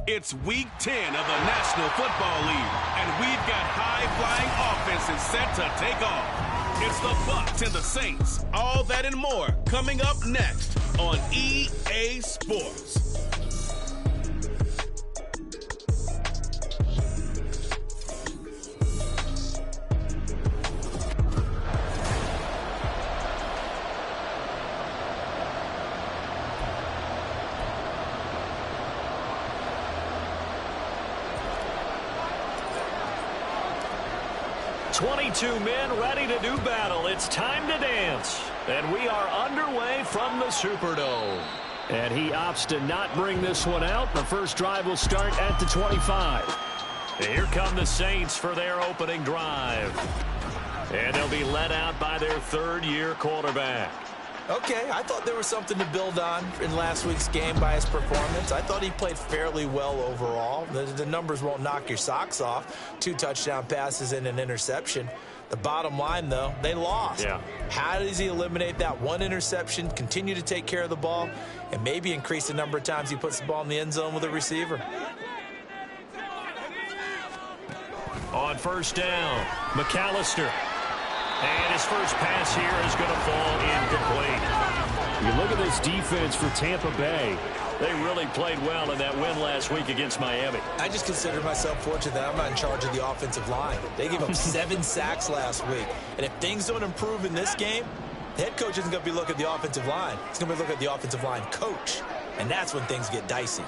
It's week 10 of the National Football League, and we've got high-flying offenses set to take off. It's the Bucs and the Saints, all that and more coming up next on EA Sports. Two men ready to do battle. It's time to dance. And we are underway from the Superdome. And he opts to not bring this one out. The first drive will start at the 25. Here come the Saints for their opening drive. And they'll be led out by their third-year quarterback. Okay, I thought there was something to build on in last week's game by his performance. I thought he played fairly well overall. The numbers won't knock your socks off. 2 touchdown passes and an interception. The bottom line, though, they lost. Yeah. How does he eliminate that one interception, continue to take care of the ball, and maybe increase the number of times he puts the ball in the end zone with a receiver? On first down, McAllister. And his first pass here is going to fall incomplete. You look at this defense for Tampa Bay. They really played well in that win last week against Miami. I just consider myself fortunate that I'm not in charge of the offensive line. They gave up 7 sacks last week. And if things don't improve in this game, the head coach isn't going to be looking at the offensive line. He's going to be looking at the offensive line coach. And that's when things get dicey.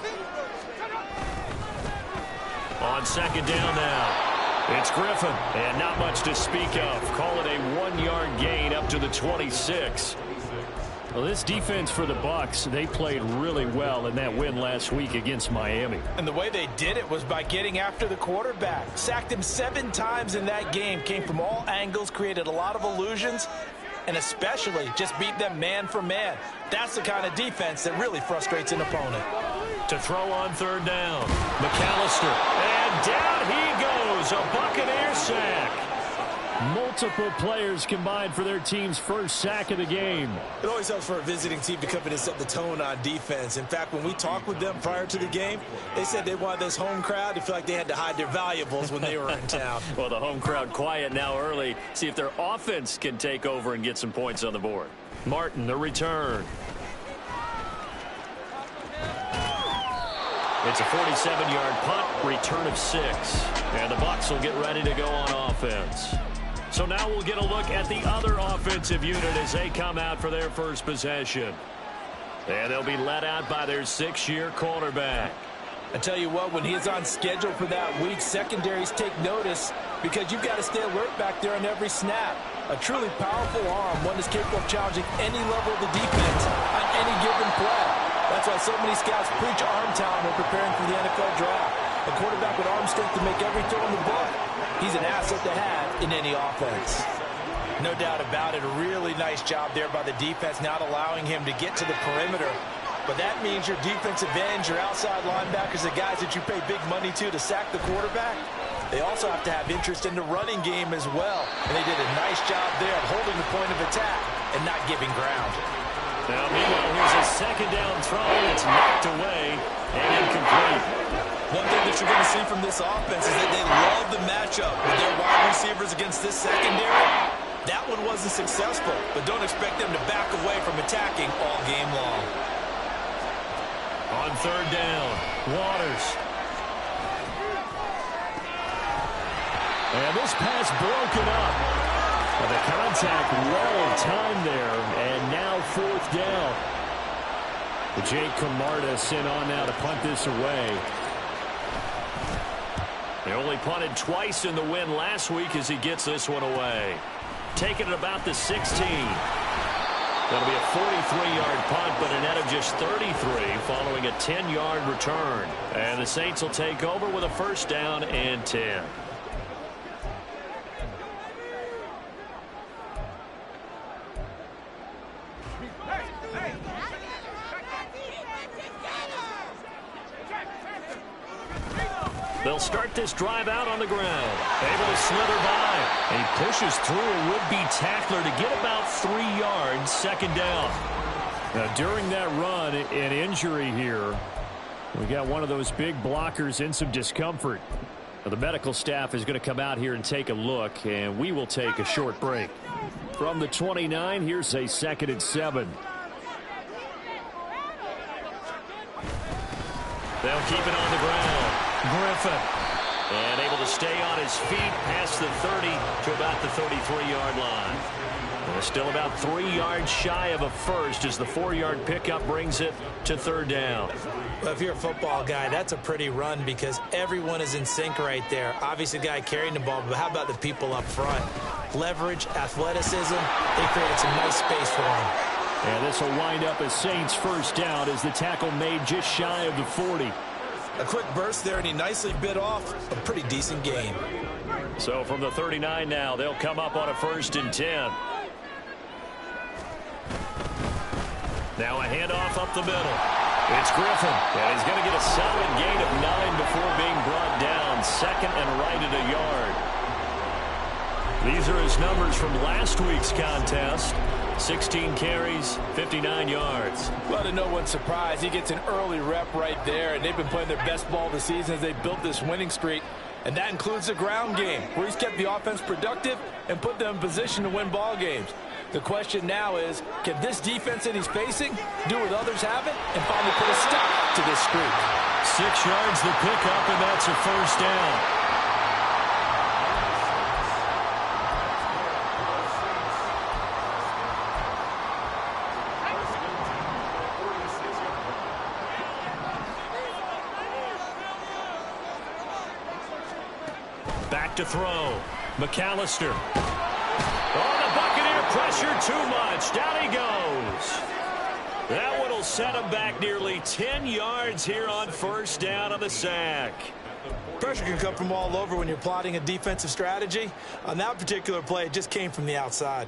On second down now. It's Griffin, and not much to speak of. Call it a 1-yard gain up to the 26. Well, this defense for the Bucs, they played really well in that win last week against Miami. And the way they did it was by getting after the quarterback. Sacked him 7 times in that game. Came from all angles, created a lot of illusions, and especially just beat them man for man. That's the kind of defense that really frustrates an opponent. To throw on third down, McAllister, and down he goes, a Buccaneer sack. Multiple players combined for their team's first sack of the game. It always helps for a visiting team to come in and set the tone on defense. In fact, when we talked with them prior to the game, they said they wanted this home crowd to feel like they had to hide their valuables when they were in town. Well, the home crowd quiet now early. See if their offense can take over and get some points on the board. Martin, the return. It's a 47-yard punt, return of 6. And the Bucs will get ready to go on offense. So now we'll get a look at the other offensive unit as they come out for their first possession. And they'll be led out by their 6-year quarterback. I tell you what, when he's on schedule for that week, secondaries take notice because you've got to stay alert back there on every snap. A truly powerful arm, one that's capable of challenging any level of the defense on any given play. That's why so many scouts preach arm talent when preparing for the NFL draft. A quarterback with arm strength to make every throw in the book. He's an asset to have in any offense. No doubt about it, a really nice job there by the defense, not allowing him to get to the perimeter. But that means your defensive ends, your outside linebackers, the guys that you pay big money to sack the quarterback, they also have to have interest in the running game as well. And they did a nice job there of holding the point of attack and not giving ground. Now, meanwhile, here's a second down throw. It's knocked away and incomplete. One thing that you're going to see from this offense is that they love the matchup with their wide receivers against this secondary. That one wasn't successful, but don't expect them to back away from attacking all game long. On third down, Waters. And this pass broken up. Well, the contact well timed there, and now fourth down. Jake Camarda sent on now to punt this away. They only punted twice in the win last week as he gets this one away. Taking it about the 16. That'll be a 43-yard punt, but a net of just 33 following a 10-yard return. And the Saints will take over with a first down and 10. They'll start this drive out on the ground. Able to slither by. And he pushes through a would-be tackler to get about 3 yards, second down. Now, during that run, an injury here. We got one of those big blockers in some discomfort. Now, the medical staff is going to come out here and take a look, and we will take a short break. From the 29, here's a 2nd and 7. They'll keep it on the ground. Griffin. And able to stay on his feet past the 30 to about the 33-yard line. And still about 3 yards shy of a first as the 4-yard pickup brings it to third down. Well, if you're a football guy, that's a pretty run because everyone is in sync right there. Obviously, the guy carrying the ball, but how about the people up front? Leverage, athleticism, they created some nice space for him. And this will wind up as Saints first down as the tackle made just shy of the 40. A quick burst there, and he nicely bit off a pretty decent gain. So from the 39 now, they'll come up on a 1st and 10. Now a handoff up the middle. It's Griffin, and he's going to get a solid gain of 9 before being brought down. Second and right at a yard. These are his numbers from last week's contest. 16 carries, 59 yards. Well, to no one's surprise, he gets an early rep right there, and they've been playing their best ball this season as they built this winning streak. And that includes the ground game, where he's kept the offense productive and put them in position to win ball games. The question now is, can this defense that he's facing do what others haven't and finally put a stop to this streak? 6 yards the pickup, and that's a first down. Back to throw. McAllister. Oh, the Buccaneer pressure too much. Down he goes. That one will set him back nearly 10 yards here on first down on the sack. Pressure can come from all over when you're plotting a defensive strategy. On that particular play, it just came from the outside.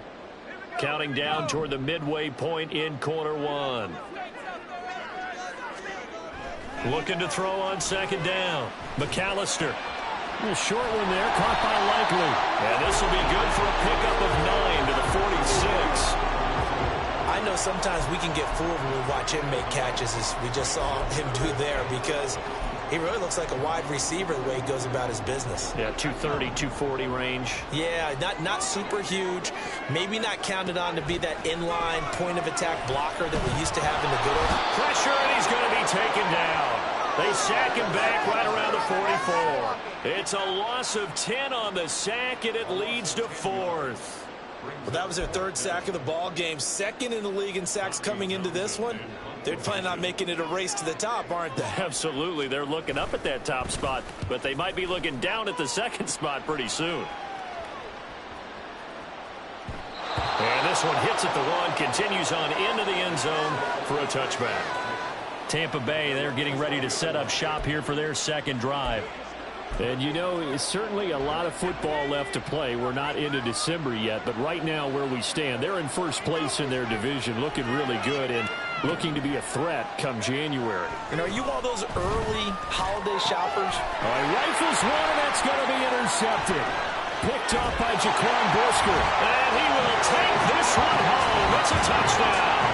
Counting down toward the midway point in quarter one. Looking to throw on second down. McAllister. A short one there, caught by Likely. And this will be good for a pickup of 9 to the 46. I know sometimes we can get fooled when we watch him make catches, as we just saw him do there, because he really looks like a wide receiver the way he goes about his business. Yeah, 230, 240 range. Yeah, not super huge. Maybe not counted on to be that inline point-of-attack blocker that we used to have in the good old. Pressure, and he's going to be taken down. They sack him back right around the 44. It's a loss of 10 on the sack, and it leads to fourth. Well, that was their third sack of the ball game. Second in the league in sacks coming into this one. They're planning on making it a race to the top, aren't they? Absolutely. They're looking up at that top spot, but they might be looking down at the second spot pretty soon. And this one hits at the 1, continues on into the end zone for a touchback. Tampa Bay, they're getting ready to set up shop here for their second drive. And, you know, it's certainly a lot of football left to play. We're not into December yet, but right now where we stand, they're in first place in their division, looking really good and looking to be a threat come January. And are you one of those early holiday shoppers? All right, rifles one, and that's going to be intercepted. Picked up by Jaquan Brisker. And he will take this one home. It's a touchdown.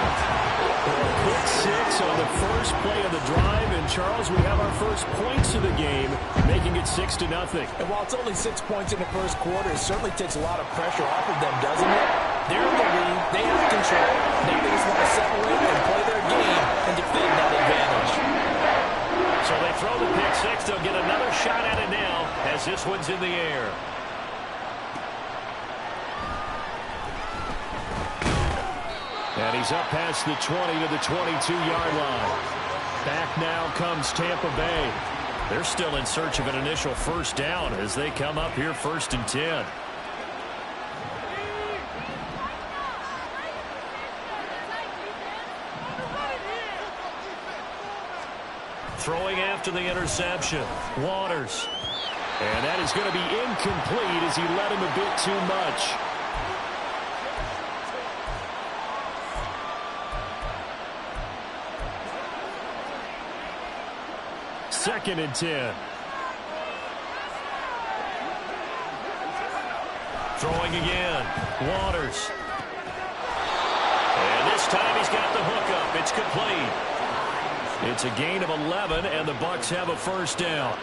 pick six on the first play of the drive. And, Charles, we have our first points of the game, making it 6-0. And while it's only 6 points in the first quarter, it certainly takes a lot of pressure off of them, doesn't it? They're in the lead. They have control. Now they just want to separate and play their game and defend that advantage. So they throw the pick six. They'll get another shot at it now as this one's in the air. And he's up past the 20 to the 22-yard line. Back now comes Tampa Bay. They're still in search of an initial first down as they come up here 1st and 10. Throwing after the interception. Waters. And that is going to be incomplete as he led him a bit too much. Second and 10. Throwing again. Waters. And this time he's got the hookup. It's complete. It's a gain of 11, and the Bucs have a first down.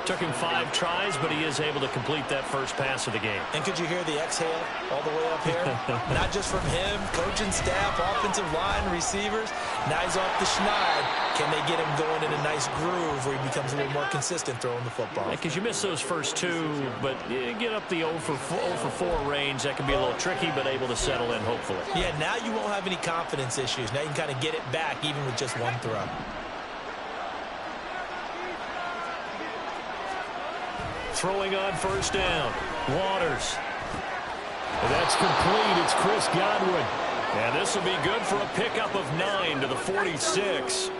Took him 5 tries, but he is able to complete that first pass of the game. And could you hear the exhale all the way up here? Not just from him, coaching staff, offensive line, receivers. Now he's off the schneid. Can they get him going in a nice groove where he becomes a little more consistent throwing the football? Because you miss those first 2, but you get up the 0 for 4 range. That can be a little tricky, but able to settle in, hopefully. Yeah, now you won't have any confidence issues. Now you can kind of get it back even with just one throw. Throwing on first down. Waters. That's complete. It's Chris Godwin. And this will be good for a pickup of 9 to the 46.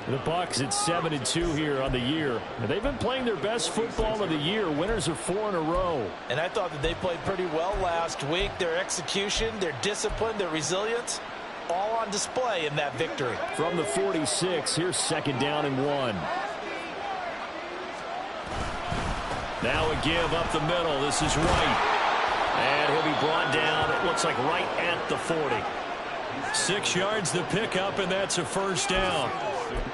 The Bucs at 7-2 here on the year. And they've been playing their best football of the year. Winners are 4 in a row. And I thought that they played pretty well last week. Their execution, their discipline, their resilience, all on display in that victory. From the 46, here's 2nd down and 1. Now a give up the middle. This is Wright. And he'll be brought down, it looks like right at the 40. 6 yards the pickup, and that's a first down.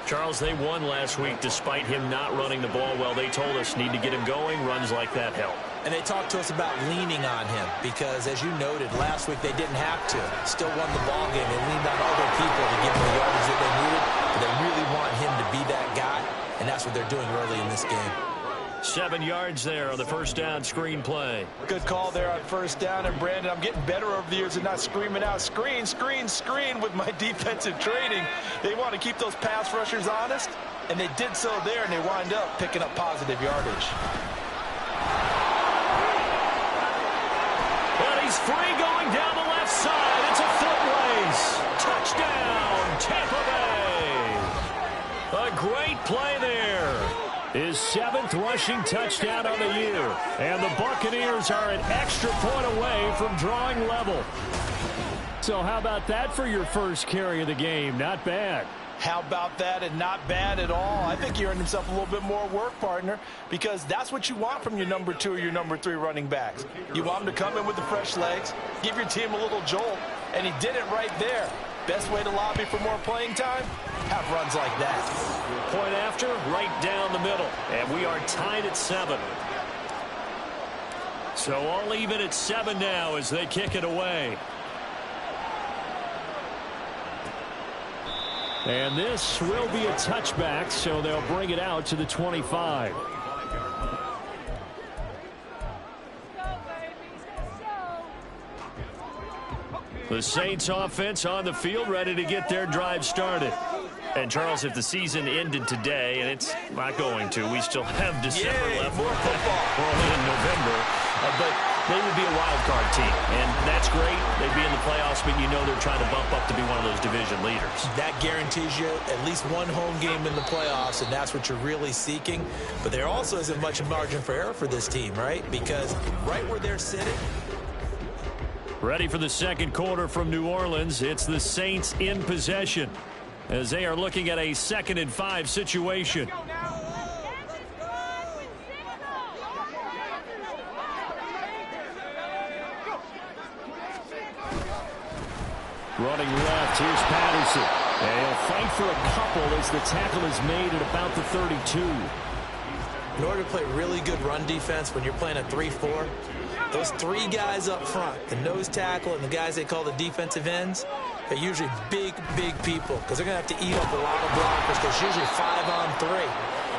Charles, they won last week despite him not running the ball well. They told us need to get him going. Runs like that help. And they talked to us about leaning on him because, as you noted, last week they didn't have to. Still won the ball game. They leaned on other people to give them the yardage that they needed. But they really want him to be that guy, and that's what they're doing early in this game. 7 yards there on the first down screen play. Good call there on first down. And, Brandon, I'm getting better over the years and not screaming out, screen, screen, screen with my defensive training. They want to keep those pass rushers honest, and they did so there, and they wind up picking up positive yardage. But he's free going down the left side. It's a foot race. Touchdown, Tampa Bay. A great play there. His 7th rushing touchdown on the year. And the Buccaneers are an extra point away from drawing level. So how about that for your first carry of the game? Not bad. How about that, and not bad at all? I think he earned himself a little bit more work, partner, because that's what you want from your number 2 or your number 3 running backs. You want them to come in with the fresh legs, give your team a little jolt, and he did it right there. Best way to lobby for more playing time? Have runs like that. Point after, right down the middle. And we are tied at 7. So all even at 7 now as they kick it away. And this will be a touchback, so they'll bring it out to the 25. The Saints offense on the field, ready to get their drive started. And, Charles, if the season ended today, and it's not going to, we still have December left. More football. We're only in November. But they would be a wild card team. And that's great. They'd be in the playoffs, but you know they're trying to bump up to be one of those division leaders. That guarantees you at least one home game in the playoffs, and that's what you're really seeking. But there also isn't much margin for error for this team, right? Because right where they're sitting. Ready for the second quarter from New Orleans. It's the Saints in possession as they are looking at a 2nd and 5 situation. Running left, here's Patterson. And he'll fight for a couple as the tackle is made at about the 32. In order to play really good run defense when you're playing a 3-4, those three guys up front, the nose tackle and the guys they call the defensive ends, they're usually big, big people because they're going to have to eat up a lot of blockers because usually 5-on-3.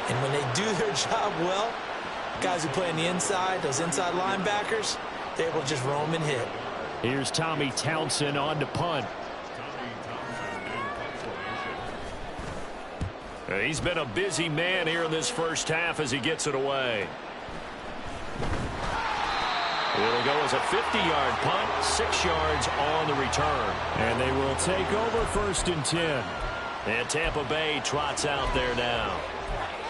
And when they do their job well, guys who play on the inside, those inside linebackers, they're able to just roam and hit. Here's Tommy Townsend on to punt. He's been a busy man here in this first half as he gets it away. It'll go as a 50-yard punt, 6 yards on the return. And they will take over 1st and 10. And Tampa Bay trots out there now.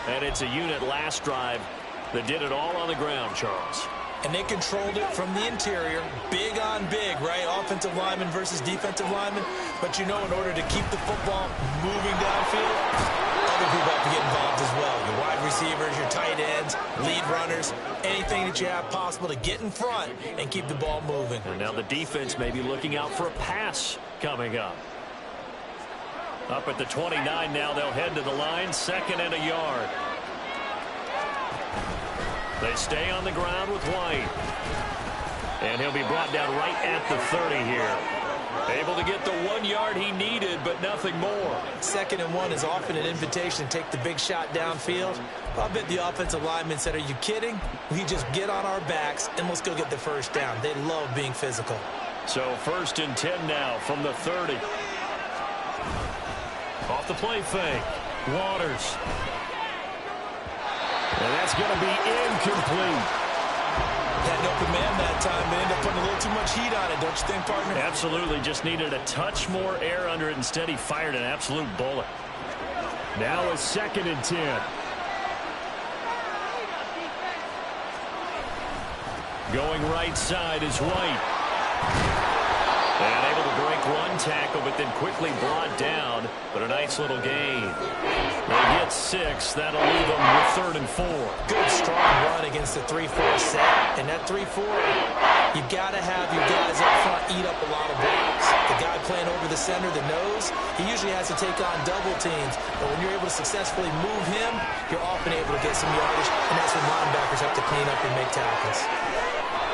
And it's a unit last drive that did it all on the ground, Charles. And they controlled it from the interior, big on big, right? Offensive lineman versus defensive lineman. But you know, in order to keep the football moving downfield, other people have to get involved as well. Your wide receivers, your tight ends, lead runners, anything that you have possible to get in front and keep the ball moving. And now the defense may be looking out for a pass coming up. Up at the 29 now, they'll head to the line, 2nd and a yard. They stay on the ground with White. And he'll be brought down right at the 30 here. Able to get the 1 yard he needed, but nothing more. 2nd and 1 is often an invitation to take the big shot downfield. I bet the offensive lineman said, are you kidding? We just get on our backs and let's go get the first down. They love being physical. So 1st and 10 now from the 30. Off the play fake. Waters. And that's going to be incomplete. Had an open man that time. They ended up putting a little too much heat on it, don't you think, partner? Absolutely. Just needed a touch more air under it. Instead, he fired an absolute bullet. Now a 2nd and 10. Going right side is White. And able to break one tackle, but then quickly brought down. But a nice little gain. They get 6. That'll leave them with 3rd and 4. Good, strong run against the 3-4 set. And that 3-4, you've got to have your guys up front eat up a lot of blocks. The guy playing over the center, the nose, he usually has to take on double teams. But when you're able to successfully move him, you're often able to get some yardage. And that's when linebackers have to clean up and make tackles.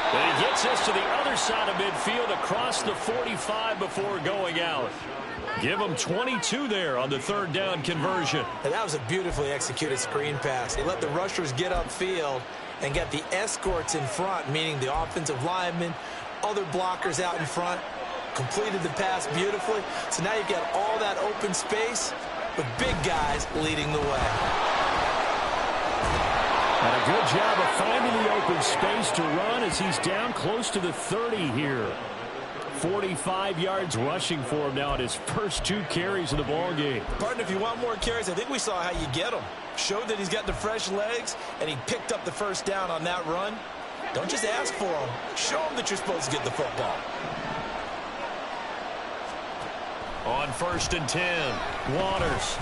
And he gets us to the other side of midfield across the 45 before going out. Give him 22 there on the 3rd down conversion. And that was a beautifully executed screen pass. They let the rushers get upfield and get the escorts in front, meaning the offensive linemen, other blockers out in front, completed the pass beautifully. So now you've got all that open space with big guys leading the way. And a good job of finding the open space to run as he's down close to the 30 here. 45 yards rushing for him now at his first 2 carries of the ball game. Partner, if you want more carries, I think we saw how you get them. Showed that he's got the fresh legs, and he picked up the first down on that run. Don't just ask for them. Show them that you're supposed to get the football. On 1st and 10, Waters.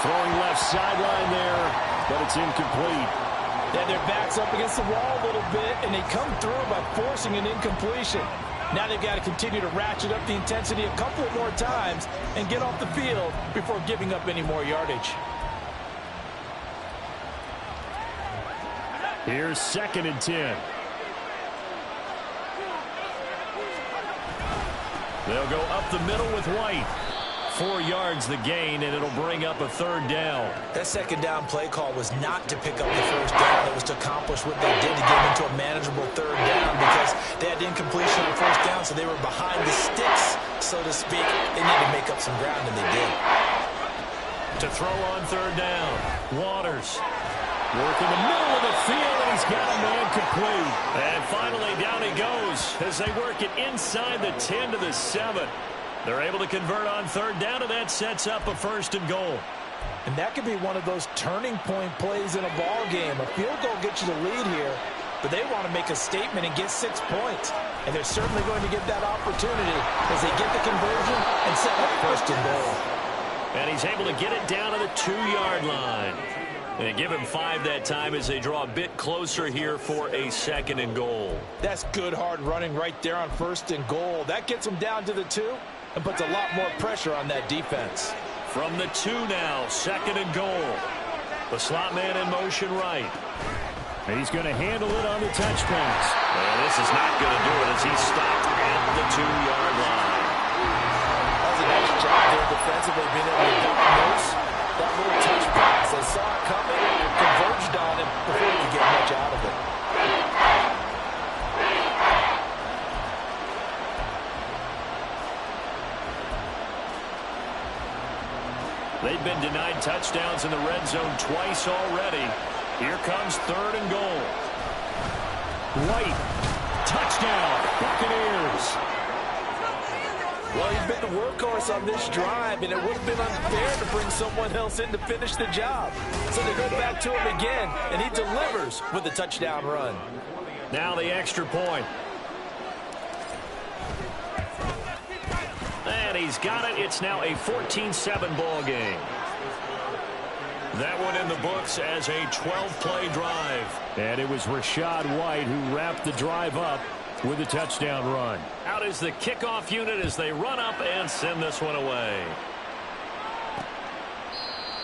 Throwing left sideline there, but it's incomplete. They had their backs up against the wall a little bit, and they come through by forcing an incompletion. Now they've got to continue to ratchet up the intensity a couple of more times and get off the field before giving up any more yardage. Here's 2nd and 10. They'll go up the middle with White. 4 yards the gain, and it'll bring up a 3rd down. That 2nd down play call was not to pick up the first down. It was to accomplish what they did to get into a manageable 3rd down because they had incompletion on 1st down, so they were behind the sticks, so to speak. They needed to make up some ground, and they did. To throw on 3rd down, Waters. Work in the middle of the field, and he's got a man complete. And finally, down he goes as they work it inside the 10 to the 7. They're able to convert on 3rd down, and that sets up a 1st and goal. And that could be one of those turning point plays in a ball game. A field goal gets you the lead here, but they want to make a statement and get 6 points. And they're certainly going to get that opportunity as they get the conversion and set up 1st and goal. And he's able to get it down to the 2-yard line. And give him 5 that time as they draw a bit closer here for a 2nd and goal. That's good hard running right there on 1st and goal. That gets them down to the 2 and puts a lot more pressure on that defense. From the 2 now, 2nd and goal. The slot man in motion right. And he's going to handle it on the touch pass. And this is not going to do it as he's stopped at the 2-yard line. That was a nice job there defensively, being able to duck nose that little touch pass. They saw it coming, converged on it before he could get much out of it. They've been denied touchdowns in the red zone twice already. Here comes 3rd and goal. White, touchdown, Buccaneers. Well, he's been the workhorse on this drive, and it would have been unfair to bring someone else in to finish the job. So they go back to him again, and he delivers with a touchdown run. Now the extra point. And he's got it. It's now a 14-7 ball game. That one in the books as a 12-play drive. And it was Rachaad White who wrapped the drive up with a touchdown run. Out is the kickoff unit as they run up and send this one away.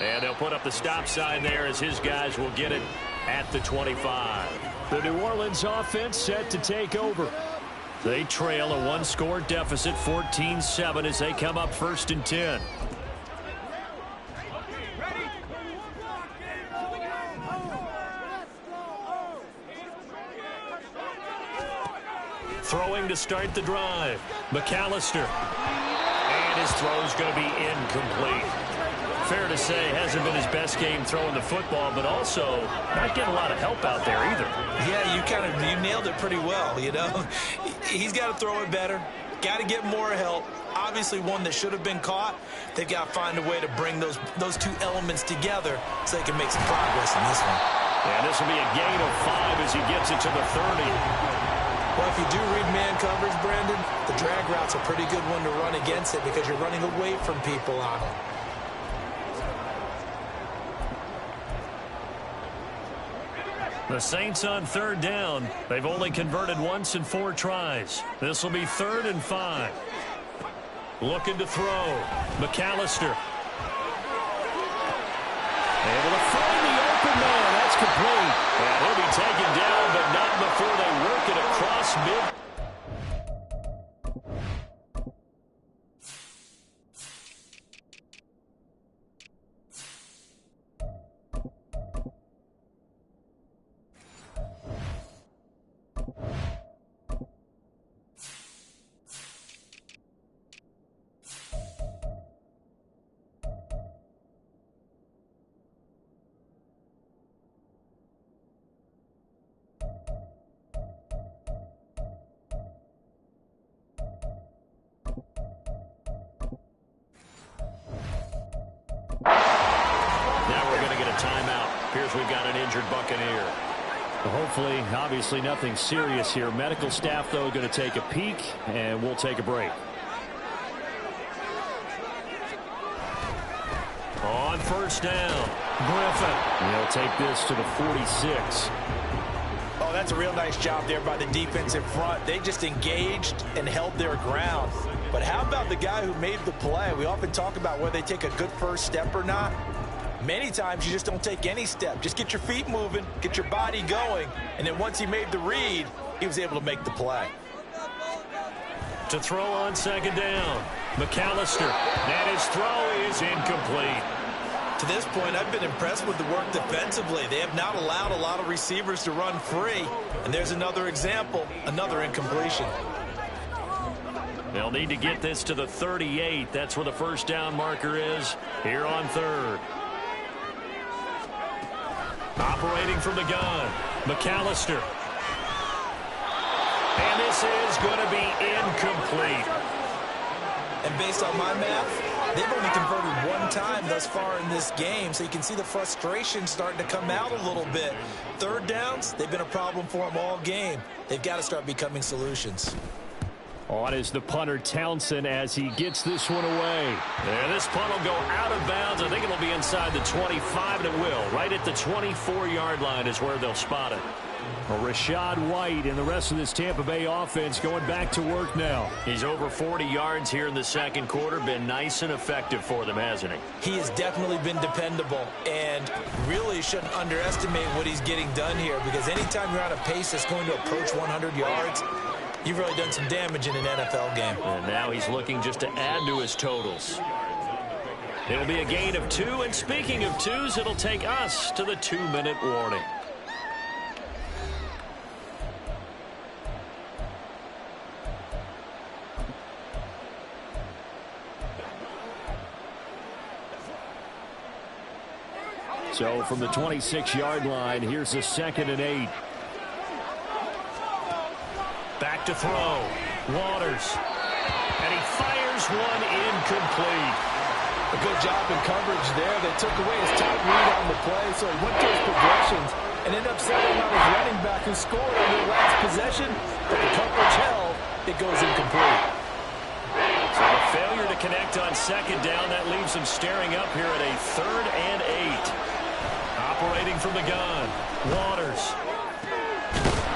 And they'll put up the stop sign there as his guys will get it at the 25. The New Orleans offense set to take over. They trail a 1-score deficit, 14-7, as they come up 1st and 10. Throwing to start the drive. McAllister. And his throw is going to be incomplete. Fair to say, hasn't been his best game throwing the football, but also not getting a lot of help out there either. Yeah, you nailed it pretty well, you know. He's got to throw it better. Got to get more help. Obviously one that should have been caught. They've got to find a way to bring those 2 elements together so they can make some progress in this one. And this will be a gain of 5 as he gets it to the 30. Well, if you do read man coverage, Brandon, the drag route's a pretty good one to run against it because you're running away from people on it. The Saints on 3rd down. They've only converted once in 4 tries. This will be 3rd and 5. Looking to throw. McAllister. Able to find the open man. That's complete. And he'll be taken down, but not before they work it across mid. We've got an injured Buccaneer. Hopefully, obviously nothing serious here. Medical staff, though, going to take a peek, and we'll take a break. On 1st down, Griffin. They'll take this to the 46. Oh, that's a real nice job there by the defense in front. They just engaged and held their ground. But how about the guy who made the play? We often talk about whether they take a good first step or not. Many times you just don't take any step. Just get your feet moving, get your body going, and then once he made the read, he was able to make the play. To throw on 2nd down, McAllister, and his throw is incomplete. To this point, I've been impressed with the work defensively. They have not allowed a lot of receivers to run free, and there's another example, another incompletion. They'll need to get this to the 38. That's where the 1st down marker is here on 3rd. Operating from the gun, McAllister. And this is going to be incomplete. And based on my math, they've only converted 1 time thus far in this game, so you can see the frustration starting to come out a little bit. 3rd downs, they've been a problem for them all game. They've got to start becoming solutions. On is the punter, Townsend, as he gets this one away. And this punt will go out of bounds. I think it'll be inside the 25, and it will. Right at the 24-yard line is where they'll spot it. Well, Rachaad White and the rest of this Tampa Bay offense going back to work now. He's over 40 yards here in the second quarter. Been nice and effective for them, hasn't he? He has definitely been dependable, and really shouldn't underestimate what he's getting done here, because anytime you're on a pace that's going to approach 100 yards, you've really done some damage in an NFL game. And now he's looking just to add to his totals. It'll be a gain of 2, and speaking of 2s, it'll take us to the 2-minute warning. So from the 26-yard line, here's a 2nd and 8. Back to throw. Waters. And he fires one incomplete. A good job in coverage there. They took away his top read on the play, so he went to his progressions and ended up settling on his running back who scored on their last possession. But the coverage held, it goes incomplete. So a failure to connect on 2nd down. That leaves him staring up here at a 3rd and 8. Operating from the gun. Waters.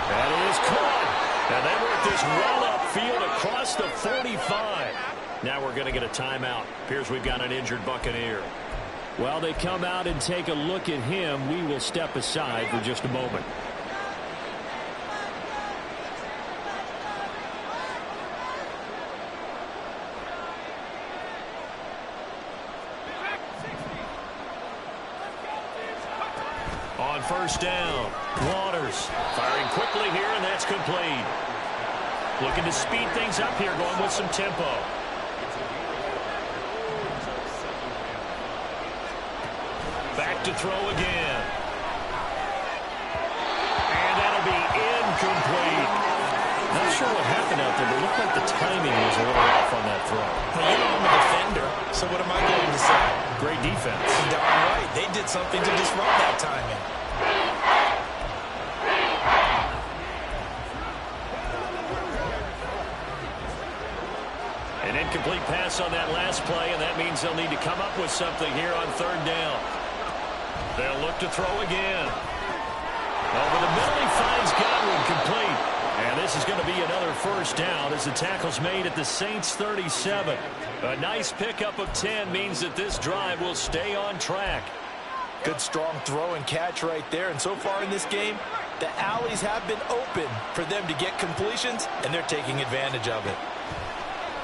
That is caught. And they work this well upfield across the 45. Now we're going to get a timeout. Appears we've got an injured Buccaneer. While they come out and take a look at him, we will step aside for just a moment. On 1st down, Waters firing quickly here, and that's complete. Looking to speed things up here, going with some tempo. Back to throw again. And that'll be incomplete. Not sure what happened out there, but it looked like the timing was a little off on that throw. Well, you know I'm a defender, so what am I going to say? Great defense. Darn right. They did something to disrupt that timing. An incomplete pass on that last play, and that means they'll need to come up with something here on 3rd down. They'll look to throw again. Over the middle, he finds Godwin complete. And this is going to be another 1st down as the tackle's made at the Saints' 37. A nice pickup of 10 means that this drive will stay on track. Good strong throw and catch right there. And so far in this game, the alleys have been open for them to get completions, and they're taking advantage of it.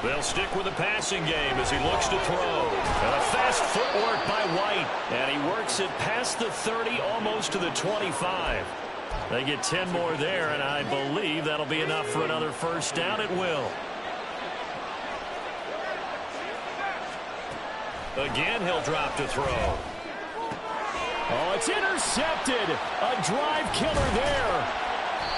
They'll stick with the passing game as he looks to throw. And a fast footwork by White. And he works it past the 30, almost to the 25. They get 10 more there, and I believe that'll be enough for another 1st down. It will. Again, he'll drop to throw. Oh, it's intercepted. A drive killer there.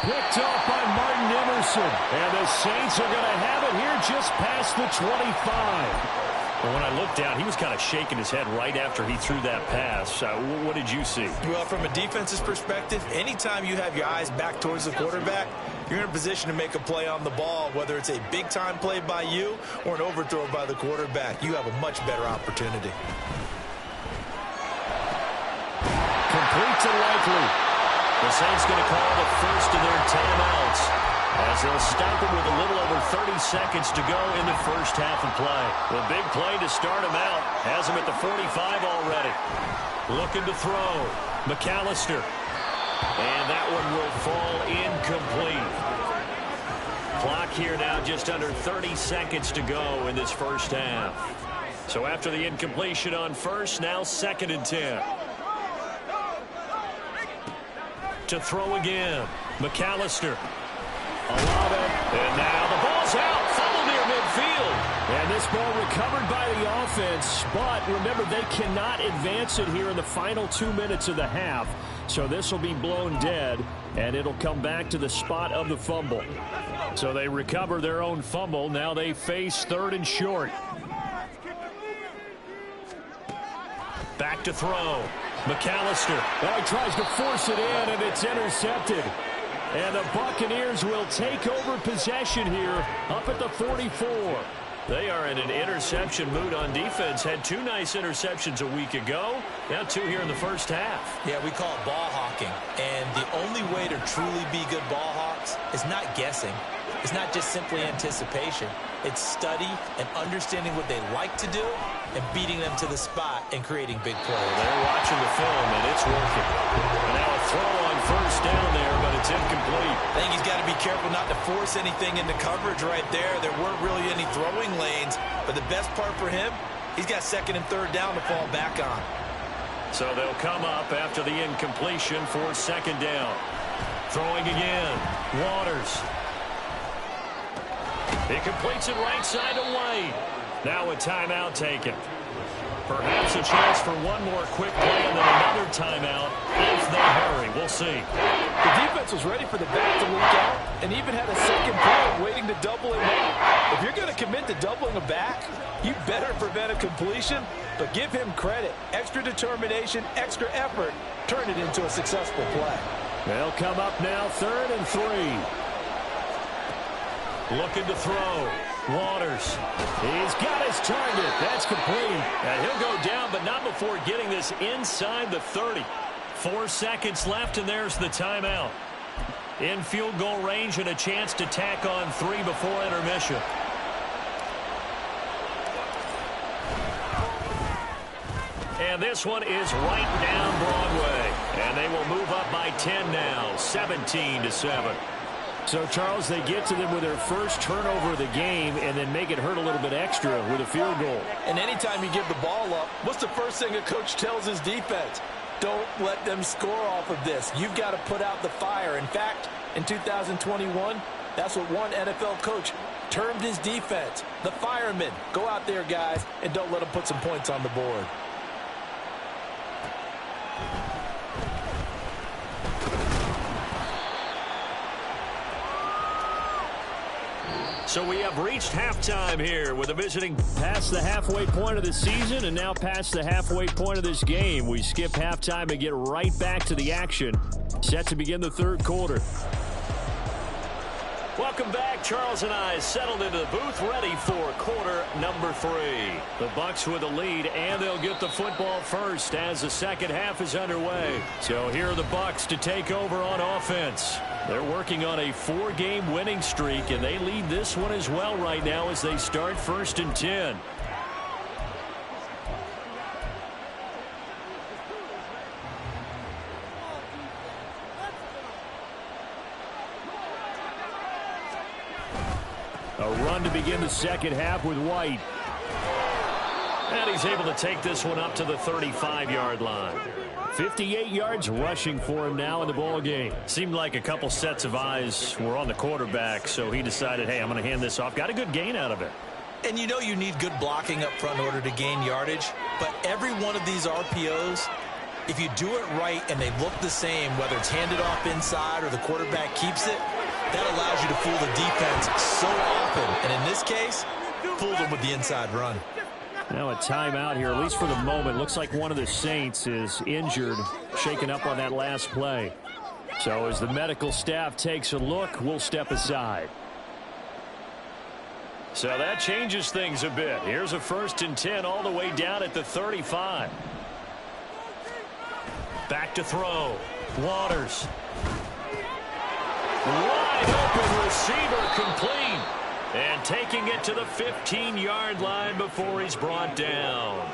Picked up by Martin Emerson. And the Saints are going to have it here just past the 25. Well, when I looked down, he was kind of shaking his head right after he threw that pass. What did you see? Well, from a defense's perspective, anytime you have your eyes back towards the quarterback, you're in a position to make a play on the ball, whether it's a big-time play by you or an overthrow by the quarterback. You have a much better opportunity. Complete to Likely. The Saints going to call the first of their timeouts as they'll stop him with a little over 30 seconds to go in the first half of play. The big play to start him out has him at the 45 already. Looking to throw. McAllister. And that one will fall incomplete. Clock here now just under 30 seconds to go in this first half. So after the incompletion on 1st, now 2nd and 10. To throw again. McAllister. Olave. And now the ball's out. Fumble near midfield. And this ball recovered by the offense. But remember, they cannot advance it here in the final 2 minutes of the half. So this will be blown dead. And it'll come back to the spot of the fumble. So they recover their own fumble. Now they face 3rd and short. Back to throw. McAllister. Oh, he tries to force it in, and it's intercepted. And the Buccaneers will take over possession here up at the 44. They are in an interception mood on defense. Had 2 nice interceptions a week ago. Now 2 here in the first half. Yeah, we call it ball hawking. And the only way to truly be good ball hawks is not guessing. It's not just simply anticipation. It's study and understanding what they like to do and beating them to the spot and creating big plays. They're watching the film, and it's working. And now a throw on first down there, but it's incomplete. I think he's got to be careful not to force anything into coverage right there. There weren't really any throwing lanes, but the best part for him, he's got 2nd and 3rd down to fall back on. So they'll come up after the incompletion for 2nd down. Throwing again. Waters. He completes it right side to White. Now a timeout taken. Perhaps a chance for one more quick play and then another timeout if they hurry. We'll see. The defense was ready for the back to leak out and even had a second play waiting to double him up. If you're going to commit to doubling a back, you better prevent a completion, but give him credit. Extra determination, extra effort, turn it into a successful play. They'll come up now 3rd and 3. Looking to throw. Waters. He's got his target. That's complete. And he'll go down, but not before getting this inside the 30. 4 seconds left, and there's the timeout. In field goal range and a chance to tack on 3 before intermission. And this one is right down Broadway. And they will move up by 10 now, 17-7. So, Charles, they get to them with their first turnover of the game and then make it hurt a little bit extra with a field goal. And anytime you give the ball up, what's the first thing a coach tells his defense? Don't let them score off of this. You've got to put out the fire. In fact, in 2021, that's what one NFL coach termed his defense. The firemen. Go out there, guys, and don't let them put some points on the board. So we have reached halftime here with a visiting past the halfway point of the season and now past the halfway point of this game. We skip halftime and get right back to the action. Set to begin the 3rd quarter. Welcome back. Charles and I settled into the booth ready for quarter number 3. The Bucs with a lead, and they'll get the football first as the second half is underway. So here are the Bucs to take over on offense. They're working on a 4-game winning streak, and they lead this one as well right now as they start 1st and 10. A run to begin the second half with White. And he's able to take this one up to the 35-yard line. 58 yards rushing for him now in the ball game. Seemed like a couple sets of eyes were on the quarterback, so he decided, hey, I'm going to hand this off. Got a good gain out of it. And you know you need good blocking up front in order to gain yardage, but every one of these RPOs, if you do it right and they look the same, whether it's handed off inside or the quarterback keeps it, that allows you to fool the defense so often. And in this case, fooled them with the inside run. Now a timeout here, at least for the moment. Looks like one of the Saints is injured, shaken up on that last play. So as the medical staff takes a look, we'll step aside. So that changes things a bit. Here's a 1st and 10 all the way down at the 35. Back to throw. Waters. Wide open receiver complete. And taking it to the 15-yard line before he's brought down.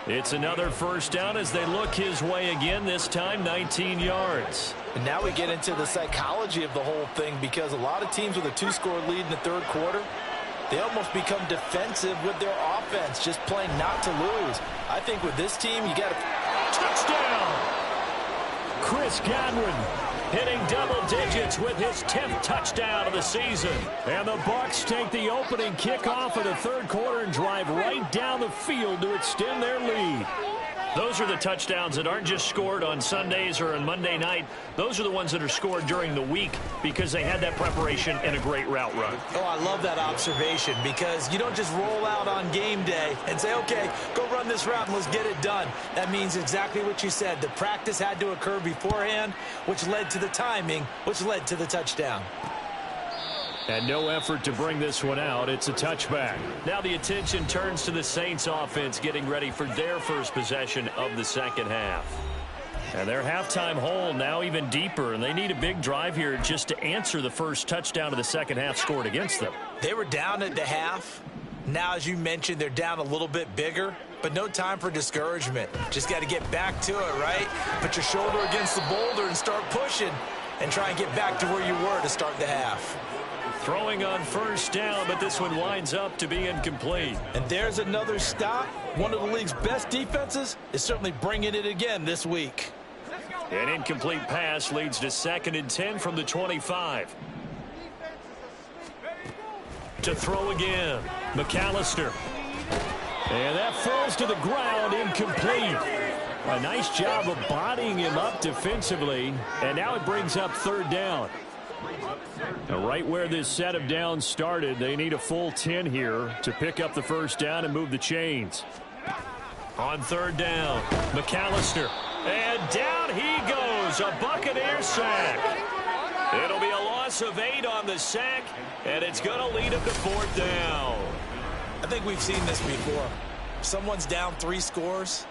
It's another 1st down as they look his way again, this time 19 yards. And now we get into the psychology of the whole thing, because a lot of teams with a 2-score lead in the 3rd quarter, they almost become defensive with their offense, just playing not to lose. I think with this team, you got to... Touchdown! Chris Godwin hitting double digits with his 10th touchdown of the season. And the Bucs take the opening kickoff of the 3rd quarter and drive right down the field to extend their lead. Those are the touchdowns that aren't just scored on Sundays or on Monday night. Those are the ones that are scored during the week because they had that preparation and a great route run. Oh, I love that observation because you don't just roll out on game day and say, okay, go run this route and let's get it done. That means exactly what you said. The practice had to occur beforehand, which led to the timing, which led to the touchdown. And no effort to bring this one out. It's a touchback. Now the attention turns to the Saints offense getting ready for their first possession of the second half. And their halftime hole now even deeper, and they need a big drive here just to answer the first touchdown of the second half scored against them. They were down at the half. Now, as you mentioned, they're down a little bit bigger, but no time for discouragement. Just got to get back to it, right? Put your shoulder against the boulder and start pushing and try and get back to where you were to start the half. Throwing on first down, but this one winds up to be incomplete. And there's another stop. One of the league's best defenses is certainly bringing it again this week. An incomplete pass leads to 2nd and 10 from the 25. To throw again, McAllister. And that falls to the ground, incomplete. A nice job of bodying him up defensively, and now it brings up 3rd down. Now, right where this set of downs started, they need a full 10 here to pick up the first down and move the chains. On 3rd down, McAllister. And down he goes, a Buccaneer sack. It'll be a loss of 8 on the sack, and it's going to lead him to 4th down. I think we've seen this before. Someone's down 3 scores.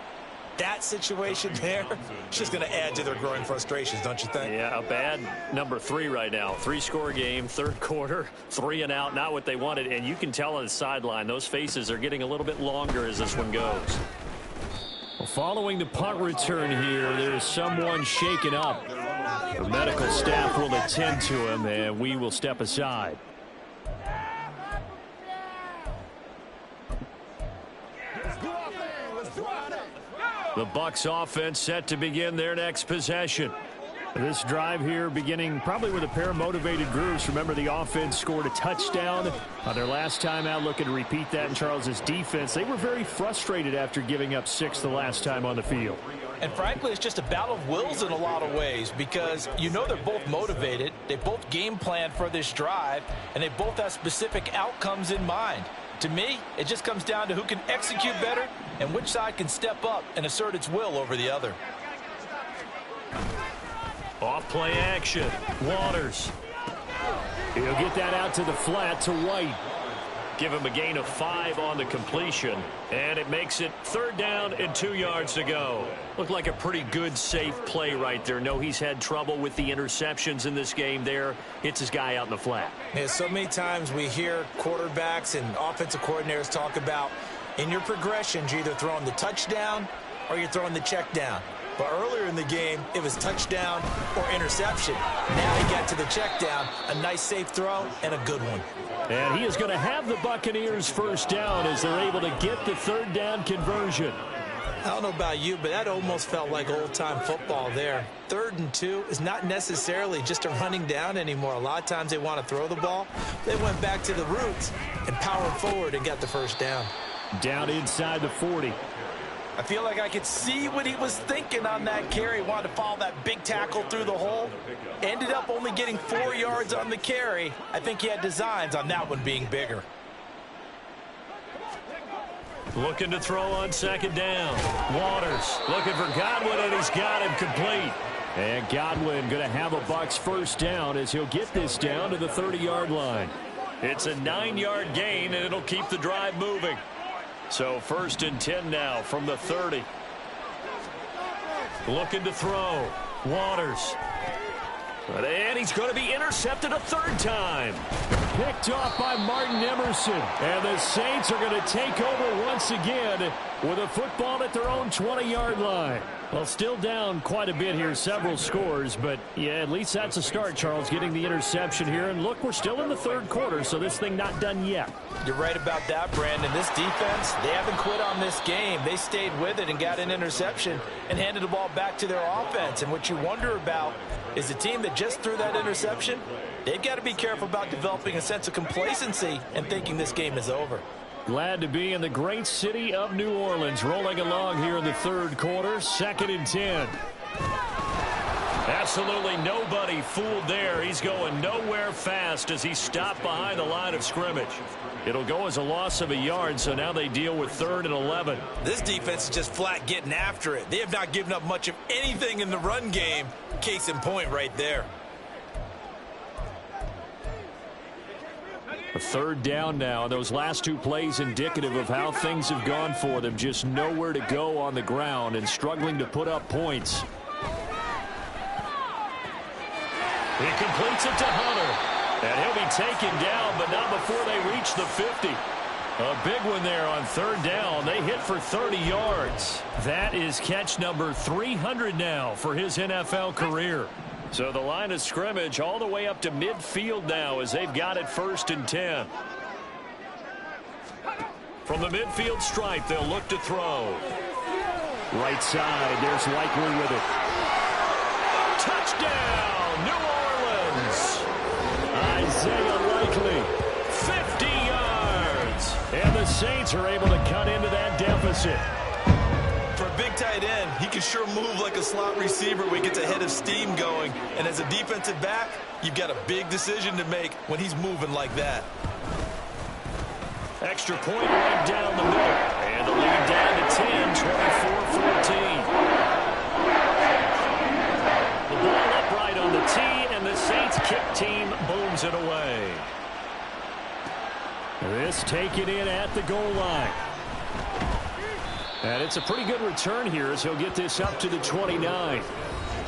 That situation there, it's just going to add to their growing frustrations, don't you think? Yeah, a bad number 3 right now. 3-score game, 3rd quarter, 3 and out, not what they wanted. And you can tell on the sideline, those faces are getting a little bit longer as this one goes. Well, following the punt return here, there's someone shaken up. The medical staff will attend to him, and we will step aside. The Bucs offense set to begin their next possession. This drive here beginning probably with a pair of motivated groups. Remember, the offense scored a touchdown on their last time out. Looking to repeat that in Charles's defense. They were very frustrated after giving up 6 the last time on the field. And frankly, it's just a battle of wills in a lot of ways because you know they're both motivated. They both game plan for this drive, and they both have specific outcomes in mind. To me, it just comes down to who can execute better and which side can step up and assert its will over the other. Off play action. Waters. He'll get that out to the flat to White. Give him a gain of 5 on the completion. And it makes it 3rd down and 2 yards to go. Looked like a pretty good, safe play right there. No, he's had trouble with the interceptions in this game there. Hits his guy out in the flat. Yeah, so many times we hear quarterbacks and offensive coordinators talk about in your progressions, you're either throwing the touchdown or you're throwing the check down. But earlier in the game, it was touchdown or interception. Now he got to the check down, a nice safe throw, and a good one. And he is going to have the Buccaneers first down as they're able to get the 3rd down conversion. I don't know about you, but that almost felt like old-time football there. 3rd and 2 is not necessarily just a running down anymore. A lot of times they want to throw the ball. They went back to the roots and powered forward and got the first down. Down inside the 40. I feel like I could see what he was thinking on that carry. Wanted to follow that big tackle through the hole. Ended up only getting 4 yards on the carry. I think he had designs on that one being bigger. Looking to throw on 2nd down. Waters looking for Godwin, and he's got him complete. And Godwin going to have a Bucs first down as he'll get this down to the 30-yard line. It's a 9-yard gain, and it'll keep the drive moving. So 1st and 10 now from the 30. Looking to throw. Waters. And he's going to be intercepted a 3rd time. Picked off by Martin Emerson. And the Saints are going to take over once again with a football at their own 20-yard line. Well, still down quite a bit here, several scores, but yeah, at least that's a start, Charles, getting the interception here. And look, we're still in the 3rd quarter, so this thing not done yet. You're right about that, Brandon. This defense, they haven't quit on this game. They stayed with it and got an interception and handed the ball back to their offense. And what you wonder about is the team that just threw that interception, they've got to be careful about developing a sense of complacency and thinking this game is over. Glad to be in the great city of New Orleans, rolling along here in the third quarter, 2nd and 10. Absolutely nobody fooled there. He's going nowhere fast as he stopped behind the line of scrimmage. It'll go as a loss of a yard, so now they deal with 3rd and 11. This defense is just flat getting after it. They have not given up much of anything in the run game. Case in point right there. A 3rd down now. Those last 2 plays indicative of how things have gone for them. Just nowhere to go on the ground and struggling to put up points. He completes it to Hunter. And he'll be taken down, but not before they reach the 50. A big one there on 3rd down. They hit for 30 yards. That is catch number 300 now for his NFL career. So the line of scrimmage all the way up to midfield now as they've got it 1st and 10. From the midfield stripe, they'll look to throw. Right side, there's Likely with it. Touchdown, New Orleans! Isaiah Likely, 50 yards. And the Saints are able to cut into that deficit. For a big tight end, he can sure move like a slot receiver when he gets a head of steam going. And as a defensive back, you've got a big decision to make when he's moving like that. Extra point right down the middle. And the lead down to 10, 24-14. The ball upright on the tee, and the Saints kick team booms it away. This taken in at the goal line. And it's a pretty good return here as he'll get this up to the 29.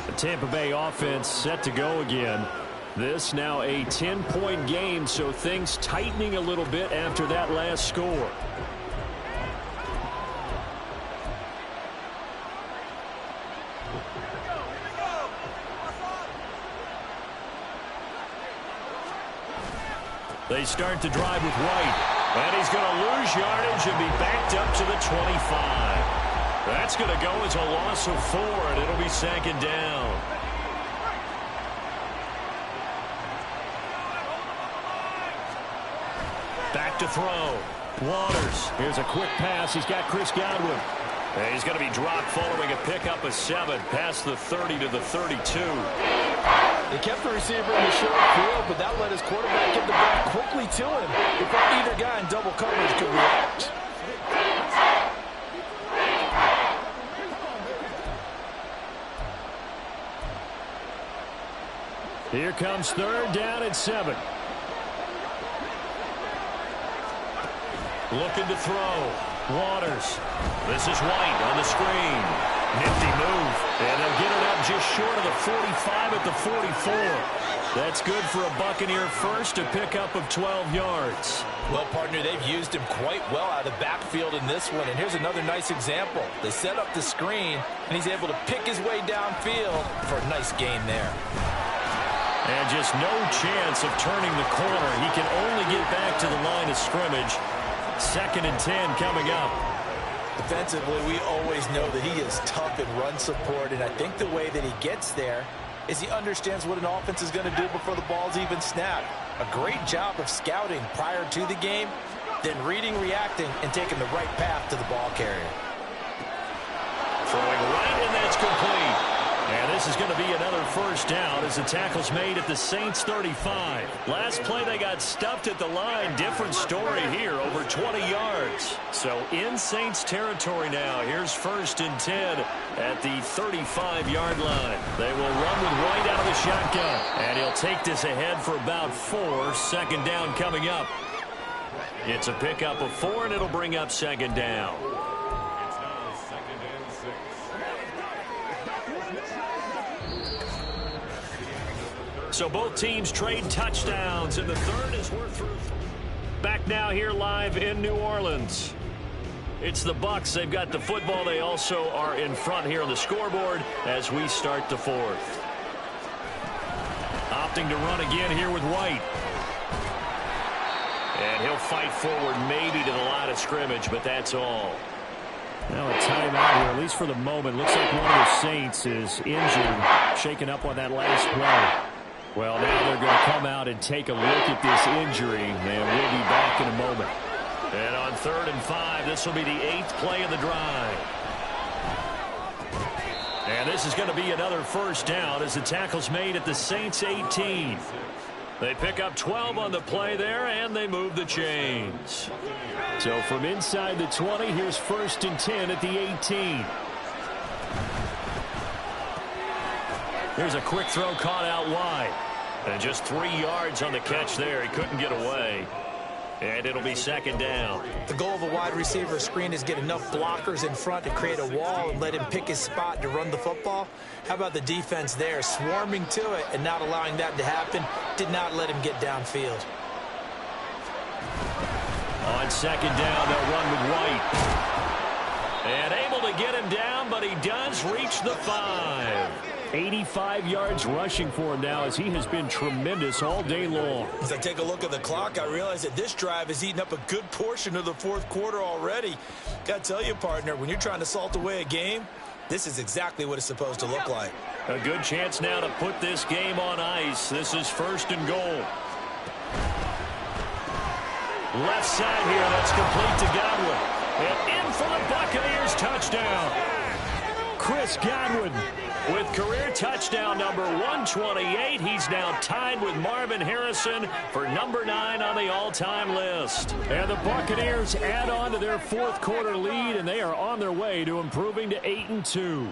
The Tampa Bay offense set to go again. This now a 10-point game, so things tightening a little bit after that last score. They start to drive with White. And he's going to lose yardage and be backed up to the 25. That's going to go as a loss of 4, and it'll be 2nd down. Back to throw. Waters. Here's a quick pass. He's got Chris Godwin. And he's going to be dropped following a pickup of 7 past the 30 to the 32. They kept the receiver in the short field, but that led his quarterback get the ball quickly to him before either guy in double coverage could react. Here comes 3rd down and 7. Looking to throw. Waters. This is White on the screen. Nifty move. And they'll get it up just short of the 45 at the 44. That's good for a Buccaneer first, a pickup of 12 yards. Well, partner, they've used him quite well out of the backfield in this one. And here's another nice example. They set up the screen, and he's able to pick his way downfield for a nice gain there. And just no chance of turning the corner. He can only get back to the line of scrimmage. 2nd and 10 coming up. Defensively, we always know that he is tough in run support, and I think the way that he gets there is he understands what an offense is going to do before the ball's even snapped. A great job of scouting prior to the game, then reading, reacting, and taking the right path to the ball carrier. Throwing right, and that's complete. And this is going to be another 1st down as the tackle's made at the Saints 35. Last play they got stuffed at the line. Different story here, over 20 yards. So in Saints territory now. Here's 1st and 10 at the 35-yard line. They will run with White out of the shotgun. And he'll take this ahead for about 4. 2nd down coming up. It's a pickup of 4, and it'll bring up 2nd down. So both teams trade touchdowns, and the 3rd is worth through. Back now here live in New Orleans. It's the Bucs. They've got the football. They also are in front here on the scoreboard as we start the 4th. Opting to run again here with White. And he'll fight forward maybe to the line of scrimmage, but that's all. Now a timeout here, at least for the moment. Looks like one of the Saints is injured, shaken up on that last play. Well, now they're going to come out and take a look at this injury, and we'll be back in a moment. And on 3rd and 5, this will be the 8th play of the drive. And this is going to be another first down as the tackle's made at the Saints 18. They pick up 12 on the play there, and they move the chains. So from inside the 20, here's 1st and 10 at the 18. Here's a quick throw caught out wide. And just 3 yards on the catch there. He couldn't get away. And it'll be 2nd down. The goal of a wide receiver screen is get enough blockers in front to create a wall and let him pick his spot to run the football. How about the defense there, swarming to it and not allowing that to happen? Did not let him get downfield. On 2nd down, they'll run with White. And able to get him down, but he does reach the 5. 85 yards rushing for him now as he has been tremendous all day long. As I take a look at the clock, I realize that this drive has eaten up a good portion of the 4th quarter already. Got to tell you, partner, when you're trying to salt away a game, this is exactly what it's supposed to look like. A good chance now to put this game on ice. This is 1st and goal. Left side here, that's complete to Godwin. And in for the Buccaneers touchdown. Chris Godwin with career touchdown number 128. He's now tied with Marvin Harrison for number 9 on the all-time list. And the Buccaneers add on to their 4th quarter lead, and they are on their way to improving to 8-2.